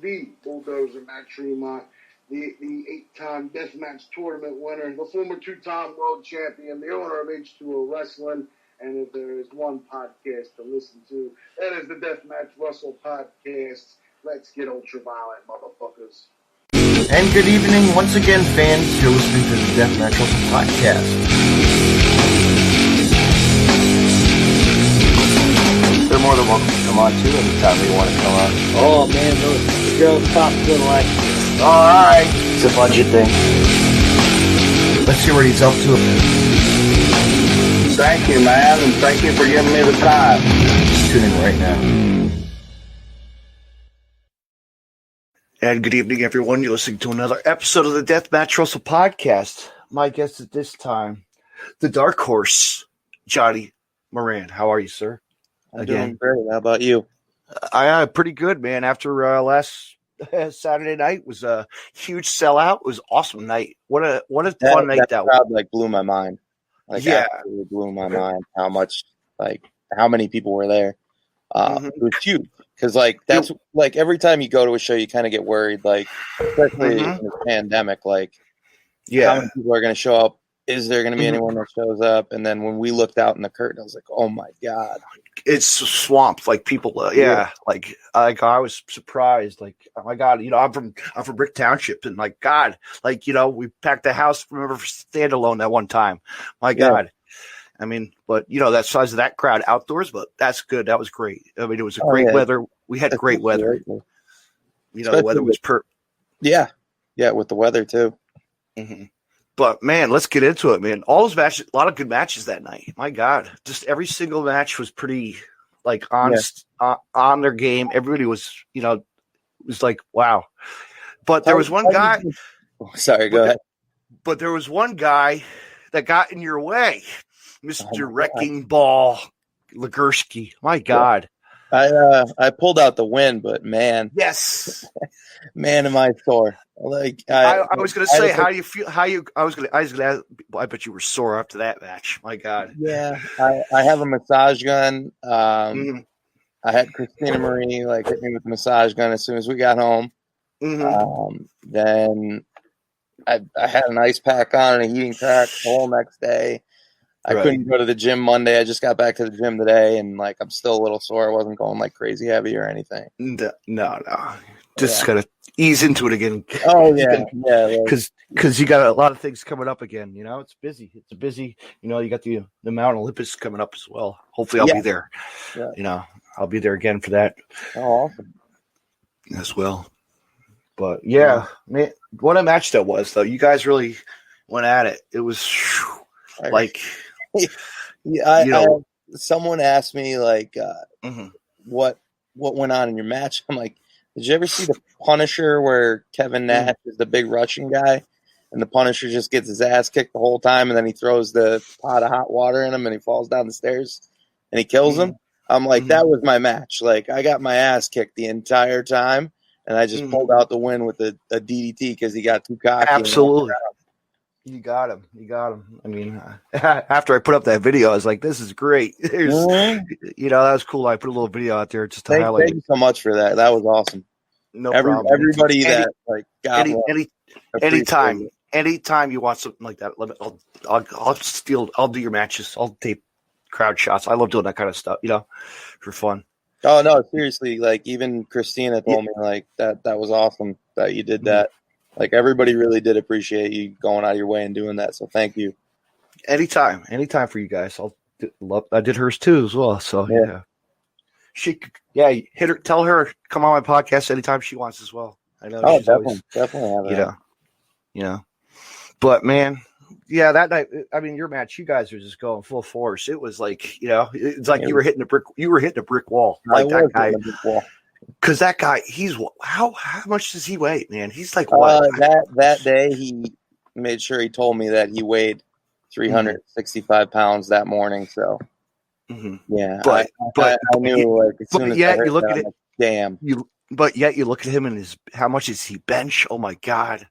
the Bulldozer Matt Tremont, the 8-time Deathmatch Tournament winner, the former 2-time world champion, the owner of H2O Wrestling. And if there is one podcast to listen to, that is the Deathmatch Russell Podcast. Let's get ultraviolet, motherfuckers. And good evening once again, fans. You're listening to the Deathmatch Russell Podcast. They're more than welcome to come on too anytime they want to come on. Oh man, the girls top good like this. Alright. It's a budget thing. Let's see what he's up to. Thank you, man, and thank you for giving me the time. Tune in right now. And good evening, everyone. You're listening to another episode of the Deathmatch Russell Podcast. My guest at this time, the Dark Horse, Johnny Moran. How are you, sir? I'm doing great. How about you? Pretty good, man. After last Saturday night was a huge sellout. It was an awesome night. What a fun night that crowd, was. Blew my mind. Absolutely blew my mind how many people were there. It was huge because that's every time you go to a show, you kind of get worried, especially in the pandemic, how many people are going to show up? Is there going to be anyone that shows up? And then when we looked out in the curtain, I was like, oh my God. It's swamped. People, I was surprised. Oh my God, I'm from Brick Township, and we packed the house. Remember for standalone that one time. My God, I mean, but that size of that crowd outdoors, but that's good. That was great. I mean, it was a great weather. We had great weather. The weather was Yeah, with the weather too. Mm-hmm. But man, let's get into it, man. All those matches, a lot of good matches that night. My God, just every single match was pretty on their game. Everybody was, was like, wow. But there was one guy. Sorry, go ahead. But there was one guy that got in your way, Mr. Wrecking Ball Legursky. My God. I pulled out the win, but man, yes, man, am I sore. I was going to say, how do you feel? I was going to. I bet you were sore after that match. My God. Yeah, I have a massage gun. I had Christina Marie hit me with the massage gun as soon as we got home. Then I had an ice pack on and a heating pack the whole next day. I couldn't go to the gym Monday. I just got back to the gym today, and I'm still a little sore. I wasn't going crazy heavy or anything. No. Just gotta ease into it again. Oh yeah, because you got a lot of things coming up again. It's busy. It's busy. You got the Mount Olympus coming up as well. Hopefully, I'll be there. Yeah. I'll be there again for that. Oh, awesome. As well. But yeah, man, what a match that was, though. You guys really went at it. It was someone asked me what went on in your match. I'm like, did you ever see the Punisher where Kevin Nash is the big Russian guy and the Punisher just gets his ass kicked the whole time and then he throws the pot of hot water in him and he falls down the stairs and he kills him? I'm like, that was my match. I got my ass kicked the entire time and I just pulled out the win with a DDT because he got too cocky. Absolutely. You got him. I mean, after I put up that video, I was like, this is great. That was cool. I put a little video out there just to highlight. Thank you so much for that. That was awsson. No problem. Everybody got anytime you want something like that, I'll do your matches. I'll tape crowd shots. I love doing that kind of stuff, for fun. Oh no, seriously. Even Christina told me that was awesome that you did that. Everybody really did appreciate you going out of your way and doing that. So thank you. Anytime for you guys. I did hers too as well. So yeah. Hit her, tell her, come on my podcast anytime she wants as well. I know. Oh, definitely have that. But man, that night, I mean, your match, you guys were just going full force. It was it's like you were hitting a brick wall. That guy. Because that guy, how much does he weigh, man? He's what? That day, he made sure he told me that he weighed 365 pounds that morning. So, yeah. But I knew as soon as you look at it, damn. But yet you look at him and how much is he bench? Oh my God!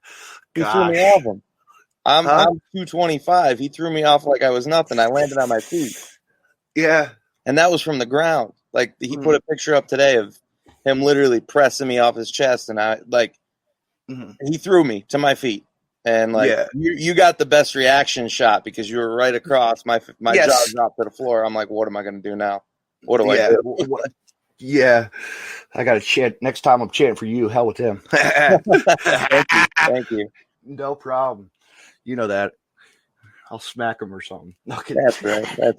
He threw me off him. I'm 225. He threw me off like I was nothing. I landed on my feet. Yeah, and that was from the ground. He put a picture up today of him literally pressing me off his chest, and I he threw me to my feet. And you got the best reaction shot because you were right across my jaw dropped to the floor. I'm like, what am I going to do now? What do I do? Yeah, I got to chant. Next time I'm chanting for you. Hell with him. Thank you. No problem. You know that. I'll smack him or something. No, That's right.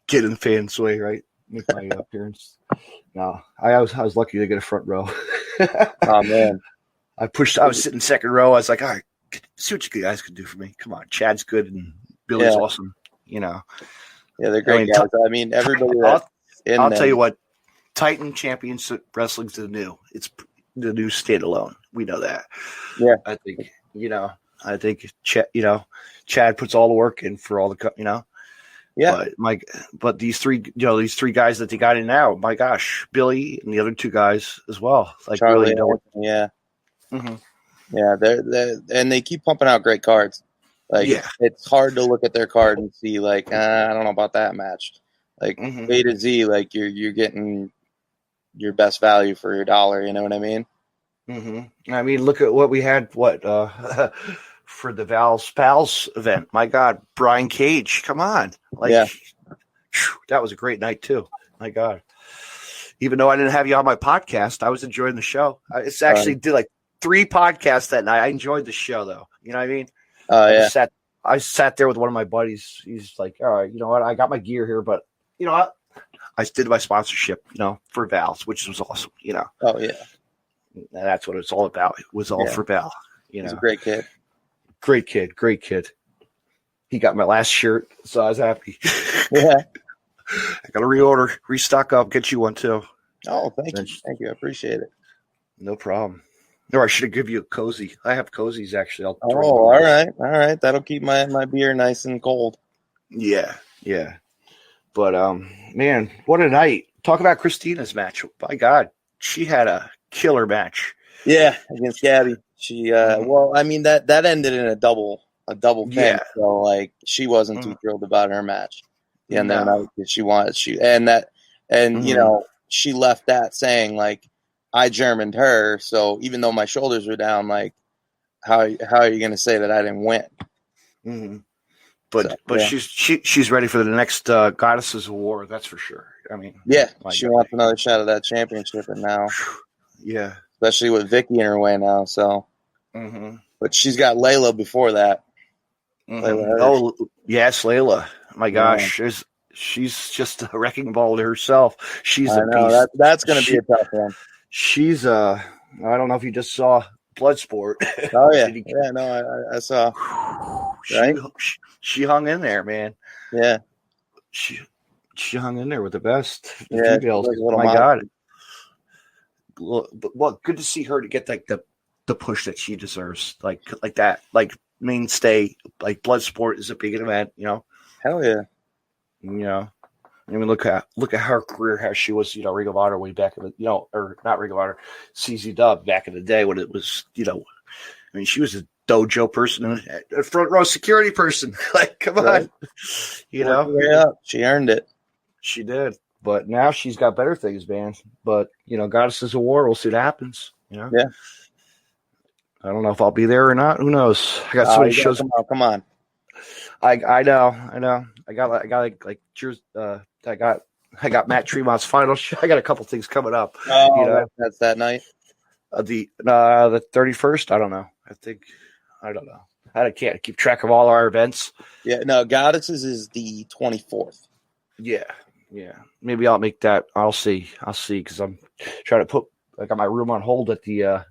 Get in the fan's way, right? Make my appearance. No, I was lucky to get a front row. Oh man. I was sitting second row. I was like, all right, see what you guys can do for me. Come on. Chad's good and Billy's awesome. You know. Yeah, they're great guys. I mean, everybody I'll tell you what, Titan Championship Wrestling's the new. It's the new standalone. We know that. Yeah. I think Chad puts all the work in for all the Yeah. But these three guys that they got in now, my gosh, Billy and the other two guys as well. Like Charlie, really yeah. Mm-hmm. Yeah, and they keep pumping out great cards. Like it's hard to look at their card and see like I don't know about that match. Like A to Z, like you're getting your best value for your dollar. You know what I mean? Mm-hmm. I mean, look at what we had. For the Val's Pals event? My God, Brian Cage, come on! That was a great night too. My God, even though I didn't have you on my podcast, I was enjoying the show. It's actually did like 3 podcasts that night. I enjoyed the show though. You know what I mean? I sat there with one of my buddies. He's like, all right, you know what? I got my gear here, but you know what? I did my sponsorship, for Val's, which was awesome, Oh, yeah. And that's what it's all about. It was all for Val, He's a great kid. Great kid. He got my last shirt, so I was happy. Yeah. I got to restock up, get you one too. Oh, thank you. I appreciate it. No problem. No, I should have given you a cozy. I have cozies actually. All right. That'll keep my beer nice and cold. Yeah. But man, what a night! Talk about Christina's match. My God, she had a killer match. Yeah, against Gabby. She well, I mean that ended in a double pin. Yeah. So like she wasn't too thrilled about her match. Yeah, and then she left that saying like I Germaned her. So even though my shoulders were down, like how are you going to say that I didn't win? Mm-hmm. But she's ready for the next Goddesses of War. That's for sure. I mean, she wants another shot of that championship, and now, especially with Vicky in her way now. So, but she's got Layla before that. Oh yes, Layla. My gosh, she's just a wrecking ball to herself. She's a beast. That's going to be a tough one. She's I don't know if you just saw Bloodsport. Oh yeah, I saw. Right? She hung in there, man. Yeah, she hung in there with the best. Yeah, my God. Well, good to see her to get like the push that she deserves, like that, like mainstay, like Bloodsport is a big event, Hell yeah. I mean, look at her career, how she was, Ring of Honor way back in the, or not Ring of Honor, CZ Dub back in the day when it was, I mean, she was a dojo person, a front row security person. Like, come on, Yeah, she earned it. She did, but now she's got better things, man. But Goddesses of War, we'll see what happens. Yeah. I don't know if I'll be there or not. Who knows? I got so many shows. Come on. I know. I got Matt Tremont's final show. I got a couple things coming up. Oh, that's that night. The 31st. I don't know. I don't know. I can't keep track of all our events. Yeah, no. Goddesses is the 24th. Yeah. Maybe I'll make that. I'll see because I'm trying to I got my room on hold at the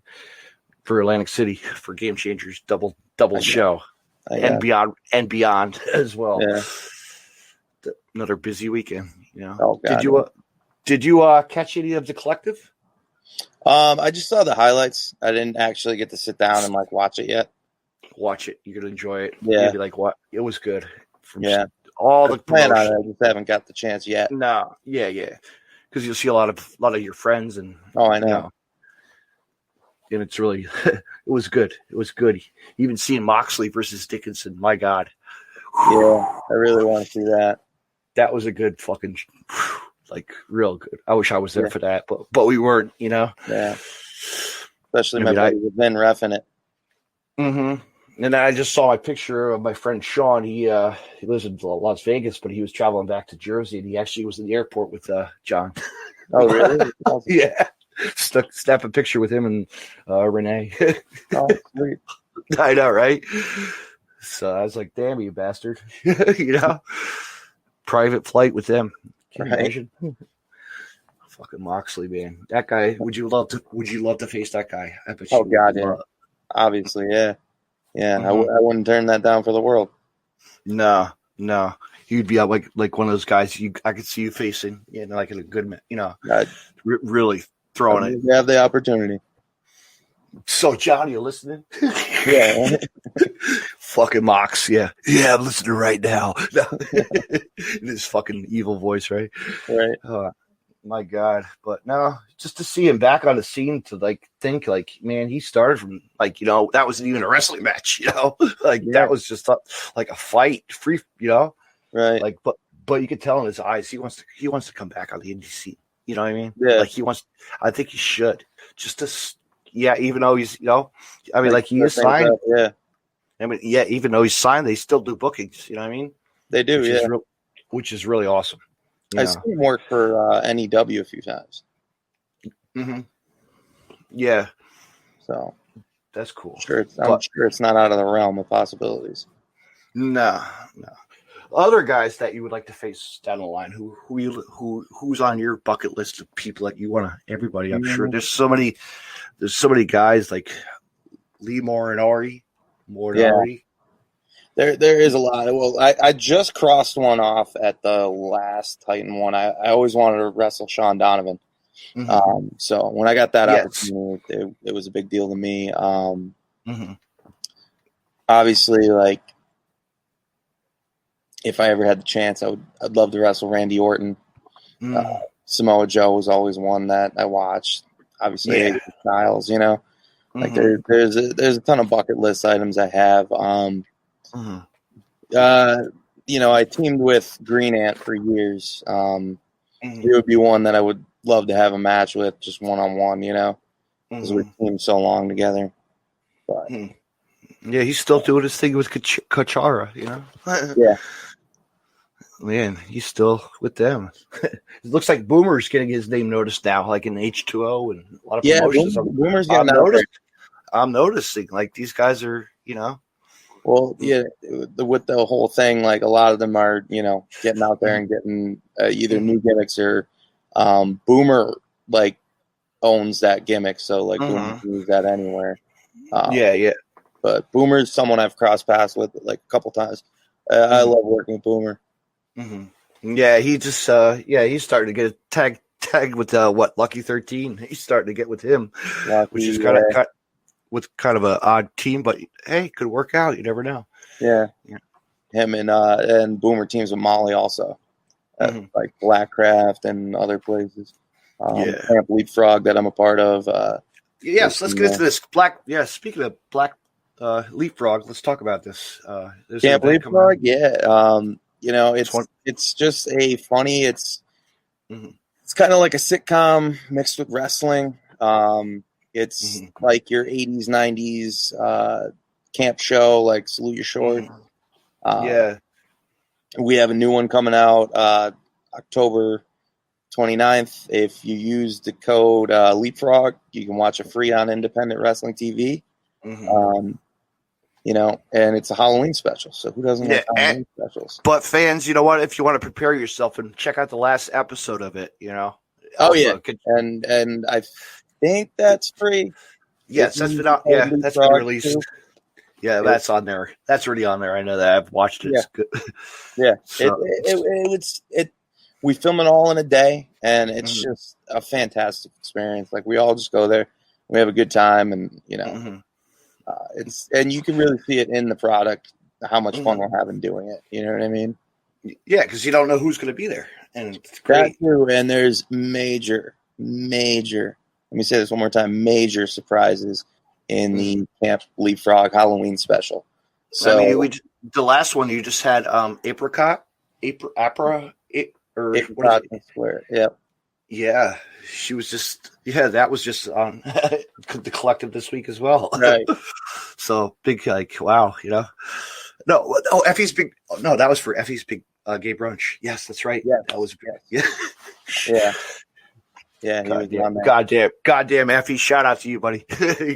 for Atlantic City for Game Changers double show. And beyond as well. Yeah. Another busy weekend. Oh, God. Did you catch any of the collective? I just saw the highlights. I didn't actually get to sit down and watch it yet. Watch it. You're gonna enjoy it. Yeah. Maybe what? It was good. All the plan on it. I just haven't got the chance yet. No. Yeah. Because you'll see a lot of your friends and. Oh, I know. And it's really, it was good. It was good. Even seeing Moxley versus Dickinson, my God. Yeah, I really want to see that. That was a good fucking. like real good. I wish I was there for that, but we weren't, you know. Yeah. Especially my buddy was then reffing it. Mm-hmm. And I just saw my picture of my friend Sean. He lives in Las Vegas, but he was traveling back to Jersey, and he actually was in the airport with John. Oh, really? Awesome. Yeah. Snap a picture with him and Renee. Oh, sweet. I know, right? So I was like, damn, you bastard. You know? Private flight with them. Can you imagine? Fucking Moxley, man. That guy, would you love to face that guy? I bet you God, yeah. Obviously, yeah. Yeah, I wouldn't turn that down for the world. No. You'd be like one of those guys I could see you facing, you know, like in a good, you know, really throwing it. You have the opportunity. So, John, you listening? Yeah. Fucking Mox, yeah. Yeah, I'm listening right now. In his fucking evil voice, right? Right. My God. But no, just to see him back on the scene to like think like, man, he started from like, you know, that wasn't even a wrestling match, you know? Like that was just like a fight, free, you know? Right. Like, but you could tell in his eyes he wants to come back on the indie scene. You know what I mean? Yeah. Like I think he should. Just to even though he's, you know, I mean, like he is signed. Yeah. I mean, yeah, even though he's signed, they still do bookings. You know what I mean? They do, which is really awesome. I've seen him work for NEW a few times. Mm-hmm. Yeah. So that's cool. I'm sure it's not out of the realm of possibilities. No. Other guys that you would like to face down the line, who's on your bucket list of people that you want to? Everybody, I'm sure there's so many guys like Lee Moran. There is a lot. Well, I just crossed one off at the last Titan one. I always wanted to wrestle Sean Donovan. Mm-hmm. So when I got that opportunity, it was a big deal to me. Obviously, like if I ever had the chance, I'd love to wrestle Randy Orton. Samoa Joe was always one that I watched. Obviously, AJ Styles, you know. Like there's a ton of bucket list items I have. You know, I teamed with Green Ant for years. He would be one that I would love to have a match with, just one-on-one, you know, because we teamed so long together. But yeah, he's still doing his thing with Kachara, you know. Yeah, man, he's still with them. It looks like Boomer's getting his name noticed now, like in H2O and a lot of promotions. Boomer's getting noticed. I'm noticing, like, these guys are, you know. Well, yeah, with the whole thing, like, a lot of them are, you know, getting out there and getting either new gimmicks or Boomer, like, owns that gimmick. So, like, Boomer can use that anywhere. Yeah. But Boomer's someone I've crossed paths with, like, a couple times. I love working with Boomer. Yeah, he just, he's starting to get a tag with, Lucky 13. He's starting to get with him, which is kind of with kind of an odd team, but hey, could work out. You never know. Yeah. Him and Boomer teams with Molly also, like Blackcraft and other places. Camp Leapfrog that I'm a part of. Yes, let's get into this. Speaking of Black Leapfrog, let's talk about this. Camp Leapfrog, you know, it's just a funny. It's kind of like a sitcom mixed with wrestling. It's like your 80s, 90s camp show, like Salute Your Short. We have a new one coming out October 29th. If you use the code Leapfrog, you can watch it free on Independent Wrestling TV. You know, and it's a Halloween special. So who doesn't like Halloween specials? But fans, you know what? If you want to prepare yourself and check out the last episode of it, you know. And I think that's free. Yes, that's been out. Yeah, that's been released. Too. Yeah, that's on there. That's already on there. I know that. I've watched it. Yeah. It's good. Yeah, so. We film it all in a day, and it's just a fantastic experience. Like we all just go there, we have a good time, and you know, and you can really see it in the product how much fun we're having doing it. You know what I mean? Yeah, because you don't know who's going to be there, and it's great. That too, and there's major. Let me say this one more time: major surprises in the Camp Leapfrog Halloween special. So I mean, the last one you just had apricot, or Hayden what is it? Cotton Square. Yep. Yeah, she was just that was just on the collective this week as well. Right. So big, like, wow, No, Effie's big. No, that was for Effie's big gay brunch. Yes, that's right. Yes. That was Yes. yeah. Yeah, he was on Goddamn, Effie! Shout out to you, buddy.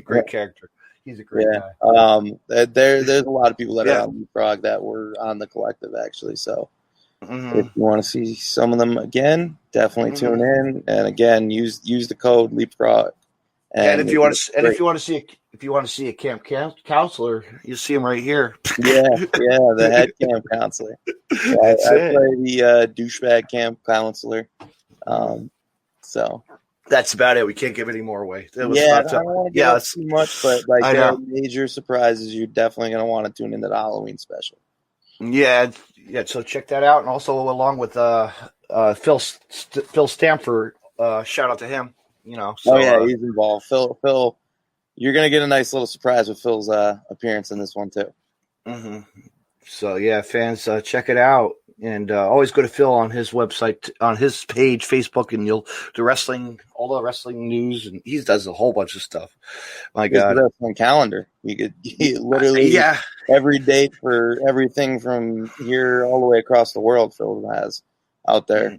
Great character. He's a great guy. There's a lot of people that are on Leapfrog that were on the collective actually. So if you want to see some of them again, definitely tune in. And again, use the code Leapfrog. And if you want to see a camp counselor, you see him right here. The head camp counselor. I play the douchebag camp counselor. So that's about it. We can't give any more away. I don't want to give up too much, but there are major surprises. You're definitely going to want to tune into the Halloween special. Yeah. So check that out, and also along with Phil Stamford. Shout out to him. So, he's involved. Phil, you're going to get a nice little surprise with Phil's appearance in this one too. Mm-hmm. So yeah, fans, check it out, and always go to Phil on his website, on his page, Facebook, and all the wrestling news, and he does a whole bunch of stuff. My God, the wrestling calendar. You literally every date for everything from here all the way across the world. Phil has out there.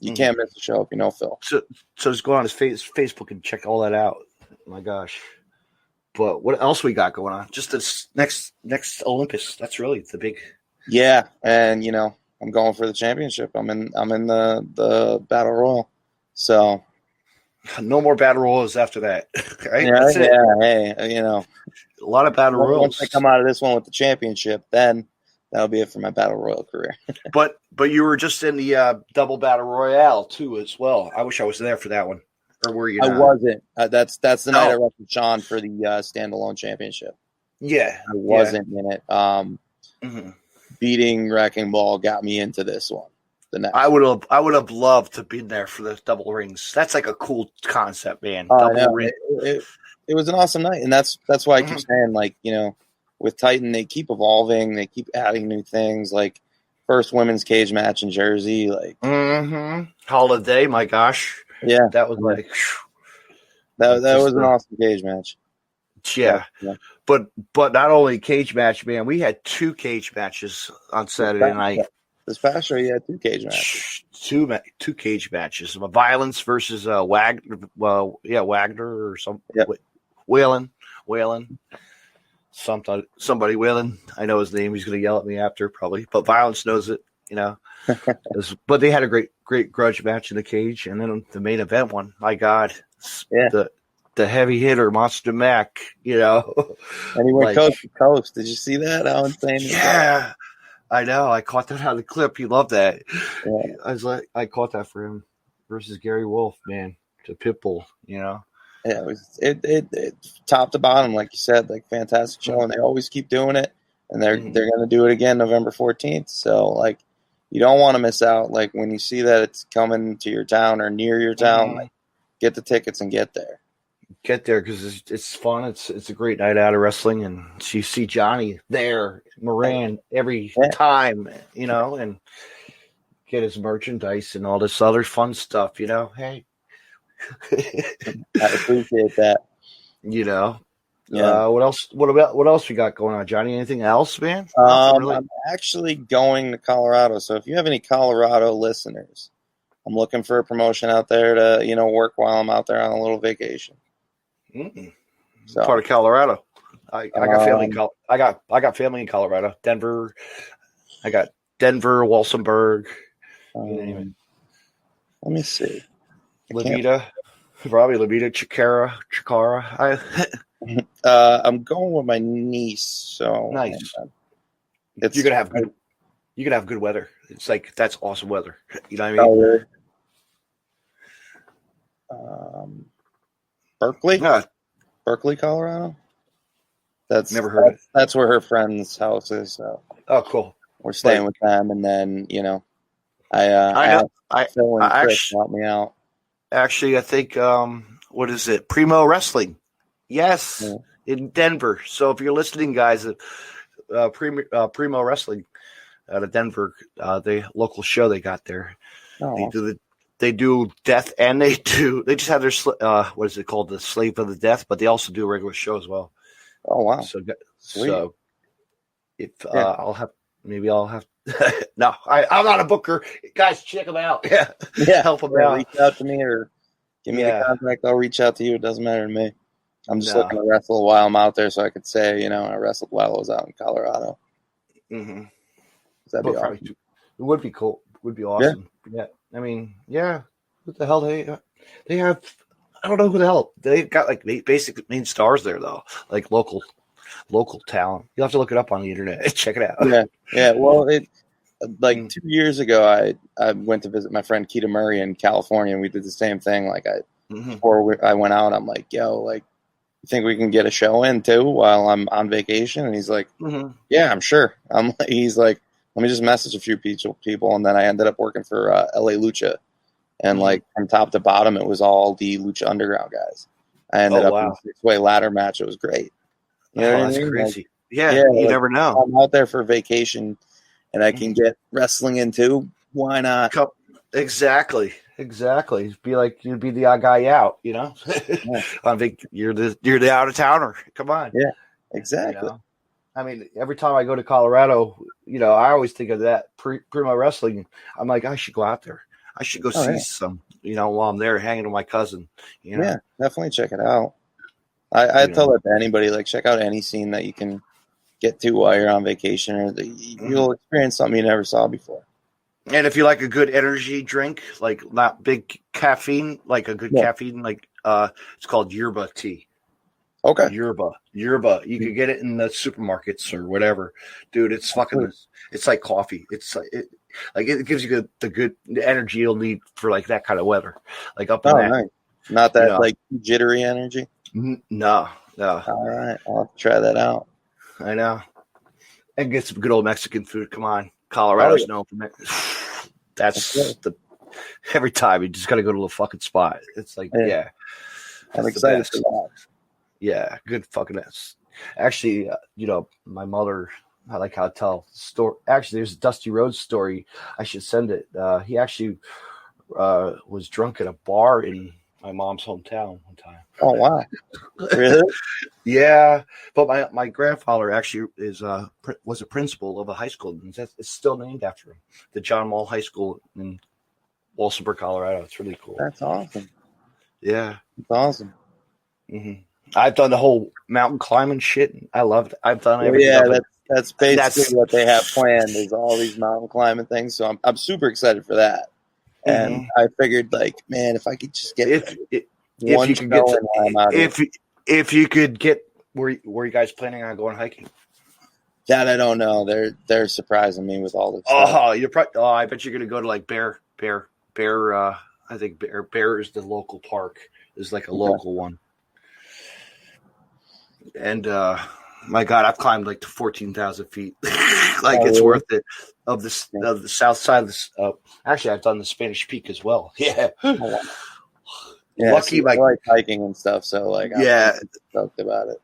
You can't miss a show if you know Phil. So just go on his Facebook and check all that out. My gosh. But what else we got going on? Just this next Olympus. That's really the big. Yeah, and I'm going for the championship. I'm in the battle royal. So no more battle royals after that. Right? Yeah, that's it. Hey, a lot of battle royals. Once I come out of this one with the championship, then that'll be it for my battle royal career. but you were just in the double battle royale too as well. I wish I was there for that one. Or were you? I wasn't. That's the night I wrestled Sean for the standalone championship. Yeah, I wasn't in it. Beating Wrecking Ball got me into this one. I would have loved to be there for the double rings. That's like a cool concept, man. Double ring. It was an awesome night, and that's why I keep saying, with Titan, they keep evolving, they keep adding new things, like first women's cage match in Jersey, Holiday. My gosh. Yeah, that was like that was an awesome cage match. Yeah. But not only cage match, man. We had 2 cage matches on Saturday night. This past year, you had 2 cage matches. Two cage matches. Violence versus Wagner. Well, Wagner or some Whalen. Somebody Whalen. I know his name. He's going to yell at me after probably, but Violence knows it. But they had a great grudge match in the cage, and then the main event one. My God, the heavy hitter Monster Mac. And he went coast to coast. Did you see that? How insane! Yeah, I know. I caught that out of the clip. He loved that. Yeah. I caught that for him versus Gary Wolf, man, to Pitbull. Yeah, it top to bottom, like you said, like fantastic show, and they always keep doing it, and they're going to do it again November 14th. So you don't want to miss out. Like when you see that it's coming to your town or near your town, get the tickets and get there. Get there because it's fun. It's a great night out of wrestling, and you see Johnny there, Moran every time, and get his merchandise and all this other fun stuff. Hey, I appreciate that. What else? What else we got going on, Johnny? Anything else, man? Really? I'm actually going to Colorado. So if you have any Colorado listeners, I'm looking for a promotion out there to work while I'm out there on a little vacation. So, part of Colorado. I got family. I got family in Colorado, Denver. I got Denver, Walsenburg. Let me see. Levita, Chikara. I'm going with my niece. So nice. You're gonna have good weather. It's like that's awesome weather. You know what I mean? Oh, really? Berkeley, Berkeley, Colorado. That's never heard of it. That's where her friend's house is. So. Oh, cool. We're staying with them, and then I Phil and Chris help me out. Actually, I think what is it? Primo Wrestling. Yes, in Denver. So if you're listening, guys, Primo Wrestling out of Denver, the local show they got there. Oh, They do death, and they just have their what is it called, the Slave of the Death, but they also do a regular show as well. oh wow. So if I'll have no, I'm not a booker, guys. Check them out. Yeah, help them out. Reach out to me or give me the contact. I'll reach out to you. It doesn't matter to me. I'm just looking to wrestle while I'm out there, so I could say, I wrestled while I was out in Colorado. Mm-hmm. That'd be awesome. It would be cool. It would be awesome. Yeah. I mean, what the hell they have? I don't know who the hell they've got. Like basic main stars there though, like local talent. You'll have to look it up on the internet. Check it out. Yeah. Well, 2 years ago, I went to visit my friend Keita Murray in California, and we did the same thing. Like before I went out, I'm like, yo, like, you think we can get a show in too while I'm on vacation? And he's like, yeah, I'm sure. He's like, let me just message a few people, and then I ended up working for LA Lucha, and like from top to bottom, it was all the Lucha Underground guys. I ended up in a 6-way ladder match. It was great. You know what I mean? Crazy. Like, you never know. I'm out there for vacation, and I can get wrestling in too. Why not? Exactly. Be like, you'd be the odd guy out. Yeah. I think you're the out of towner. Come on. Yeah. Exactly. I mean, every time I go to Colorado, I always think of that Primo Wrestling. I'm like, I should go out there. I should go see some, while I'm there hanging with my cousin. Yeah, definitely check it out. I tell that to anybody, like, check out any scene that you can get to while you're on vacation, or you'll experience something you never saw before. And if you like a good energy drink, like not big caffeine, like a good caffeine, like it's called yerba tea. Okay. Yerba. You could get it in the supermarkets or whatever, dude. It's fucking. It's like coffee. It's like it gives you the energy you'll need for like that kind of weather, like up in that. Nice. Not that like jittery energy. No. All right, I'll have to try that out. I know. And get some good old Mexican food. Come on, Colorado's known for Mexican. That's every time you just got to go to the fucking spot. It's like I'm excited for that. Yeah, good fucking ass. Actually, my mother, I like how to tell the story. Actually, there's a Dusty Rhodes story. I should send it. He actually was drunk at a bar in my mom's hometown one time. Oh, wow. Really? Yeah. But my grandfather actually was a principal of a high school. And it's still named after him. The John Mall High School in Walsenburg, Colorado. It's really cool. That's awesome. Yeah. It's awesome. Mm-hmm. I've done the whole mountain climbing shit. I love it. I've done everything. Yeah, that's basically what they have planned is all these mountain climbing things. So I'm super excited for that. And I figured, like, man, if I could just get if you could get were you guys planning on going hiking? That I don't know. They're surprising me with all this. I bet you're gonna go to like Bear. I think Bear is the local park. Is like a local one. And my God, I've climbed like to 14,000 feet. It's worth it. Of the south side of this. Actually, I've done the Spanish Peak as well. Yeah. Lucky, I like hiking and stuff. So I'm stoked about it.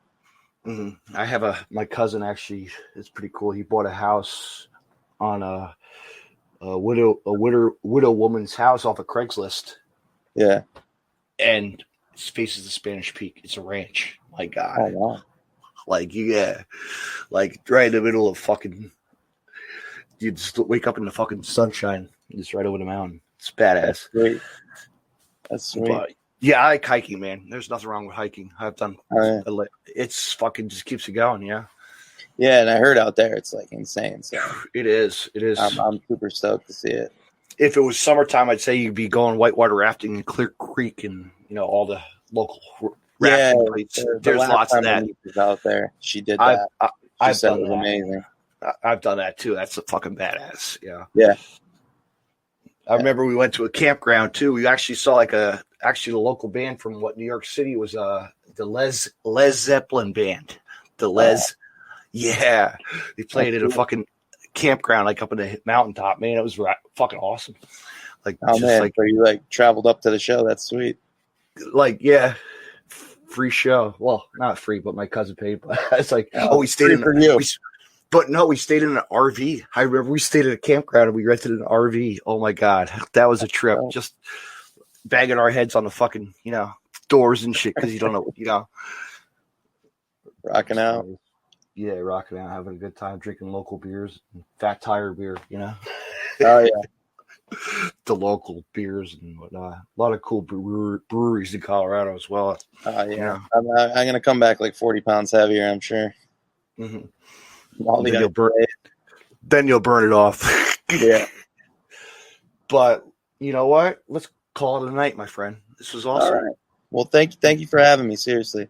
Mm-hmm. I have my cousin actually. It's pretty cool. He bought a house on a widow woman's house off of Craigslist. Yeah. And it faces the Spanish Peak. It's a ranch. My God. Oh, wow. Like right in the middle of fucking, you just wake up in the fucking sunshine, just right over the mountain. It's badass. That's sweet. But, yeah, I like hiking, man. There's nothing wrong with hiking. I've done. It's fucking just keeps you going, yeah. Yeah, and I heard out there it's like insane. So it is. I'm super stoked to see it. If it was summertime, I'd say you'd be going whitewater rafting in Clear Creek and all the local. There's lots of that out there. She did that. I've said done it was amazing. I've done that too. That's a fucking badass. Yeah. Yeah. I remember we went to a campground too. We actually saw the local band from New York City was the Les Zeppelin band. Yeah. They played at a fucking campground like up in the mountaintop. Man, it was fucking awesome. So you traveled up to the show. That's sweet. Free show. Well, not free, but my cousin paid. But it's like, we stayed in for you. But no, we stayed in an RV. I remember we stayed at a campground and we rented an RV. Oh my God. That was a trip. Just banging our heads on the fucking, doors and shit because you don't know, Rocking out. Yeah, rocking out, having a good time, drinking local beers, Fat Tire beer, Oh, yeah. The local beers and whatnot. A lot of cool breweries in Colorado as well. Yeah. I'm going to come back like 40 pounds heavier, I'm sure. Mm-hmm. Then you'll burn it off. Yeah. But you know what? Let's call it a night, my friend. This was awesome. All right. Well, thank you for having me. Seriously,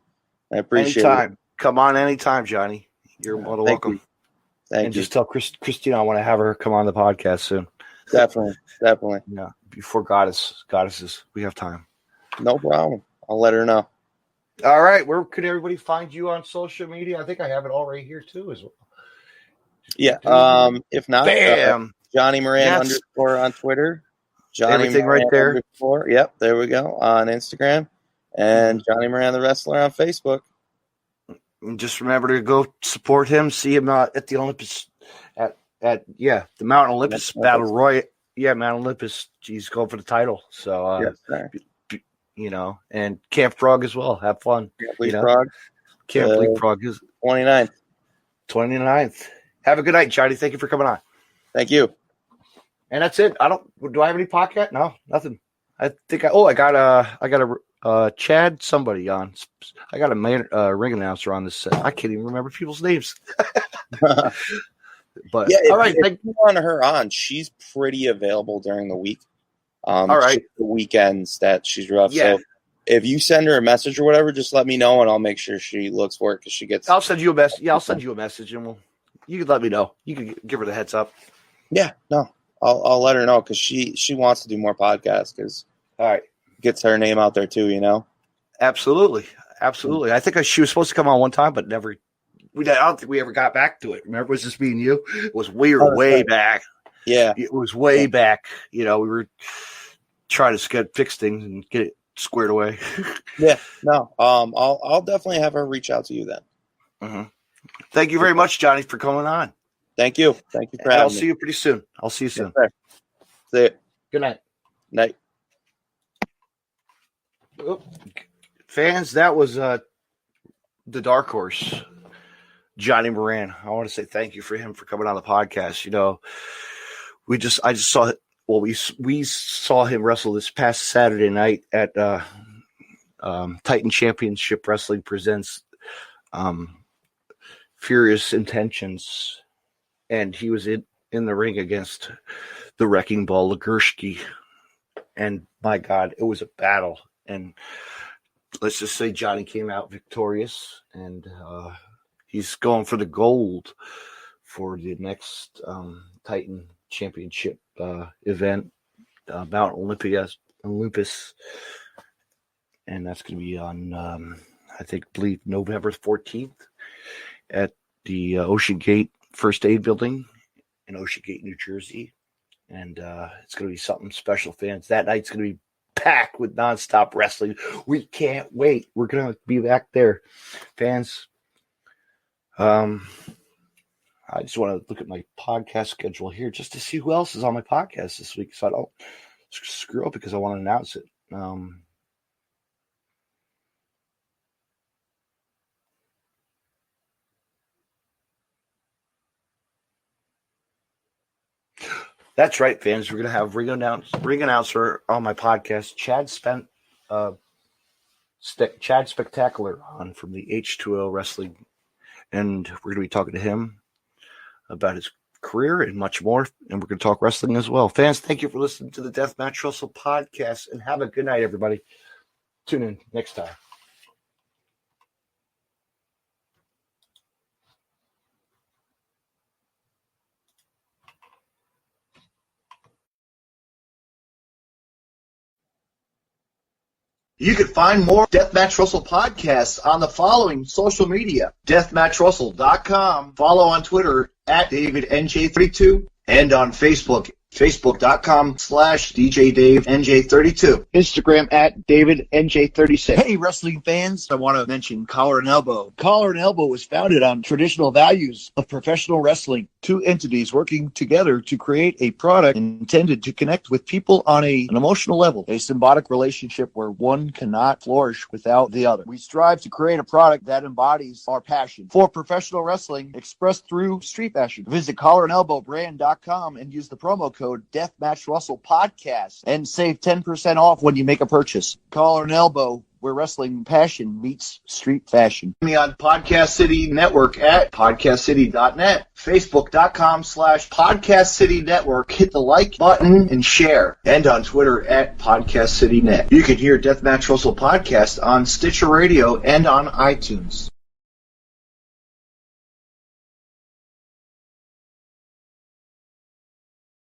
I appreciate it. Come on anytime, Johnny. You're more than welcome. Thank you. Just tell Christina I want to have her come on the podcast soon. Definitely. Yeah, before goddesses, we have time. No problem. I'll let her know. All right. Where could everybody find you on social media? I think I have it all right here too as well. Yeah. If not, bam. Johnny Moran _ on Twitter. Johnny Everything Moran right there. _ Yep, there we go. On Instagram. And Johnny Moran the Wrestler on Facebook. And just remember to go support him. See him at the Olympus at the Mount Olympus Battle Royal. Yeah, Mount Olympus. He's going for the title. So yes, and Camp Frog as well. Have fun. Camp Leap Frog is 29th. Have a good night, Johnny. Thank you for coming on. Thank you. And that's it. Do I have any podcast? No, nothing. I think I got a Chad somebody on. I got a ring announcer on this set. I can't even remember people's names. But yeah, all right, if you want her on, she's pretty available during the week. All right, the weekends that she's rough. Yeah. So if you send her a message or whatever, just let me know and I'll make sure she looks for it because she gets. I'll send you a message. Yeah, I'll send you a message and you can let me know. You can give her the heads up. Yeah, no, I'll let her know because she wants to do more podcasts because all right, gets her name out there too. Absolutely. I think she was supposed to come on one time, but never. I don't think we ever got back to it. Remember, it was just me and you. It was way back. Yeah, it was way back. We were trying to fix things and get it squared away. Yeah, no. I'll definitely have her reach out to you then. Mm-hmm. Thank you very much, Johnny, for coming on. Thank you for having me. I'll see you pretty soon. I'll see you soon. Yes, see you. Good night. Night. Fans, that was the Dark Horse, Johnny Moran. I want to say thank you for him for coming on the podcast. I just saw it. Well, we saw him wrestle this past Saturday night at Titan Championship Wrestling presents Furious Intentions, and he was in the ring against the Wrecking Ball Ligursky, and my God, it was a battle. And let's just say Johnny came out victorious, and he's going for the gold for the next Titan Championship event, Mount Olympus, and that's going to be on, I believe November 14th at the Ocean Gate First Aid Building in Ocean Gate, New Jersey, and it's going to be something special, fans. That night's going to be packed with nonstop wrestling. We can't wait. We're going to be back there, fans. I just want to look at my podcast schedule here just to see who else is on my podcast this week, so I don't screw up because I want to announce it. That's right, fans. We're going to have ring announcer on my podcast, Chad Spectacular, on from the H2O Wrestling, and we're going to be talking to him about his career and much more, and we're going to talk wrestling as well. Fans, thank you for listening to the Deathmatch Wrestle podcast, and have a good night, everybody. Tune in next time. You can find more Deathmatch Russell podcasts on the following social media: deathmatchrussell.com, follow on Twitter @DavidNJ32, and on Facebook Facebook.com/DJDaveNJ32. Instagram at DavidNJ36. Hey, wrestling fans, I want to mention Collar and Elbow. Collar and Elbow was founded on traditional values of professional wrestling. Two entities working together to create a product intended to connect with people on an emotional level, a symbiotic relationship where one cannot flourish without the other. We strive to create a product that embodies our passion for professional wrestling expressed through street fashion. Visit collarandelbowbrand.com and use the promo code DeathmatchRussellPodcast and save 10% off when you make a purchase. Collar and Elbow, where wrestling passion meets street fashion. Me on Podcast City Network at podcastcity.net, Facebook.com/Podcast City Network. Hit the like button and share. And on Twitter at Podcast City Net. You can hear Deathmatch Russell Podcast on Stitcher Radio and on iTunes.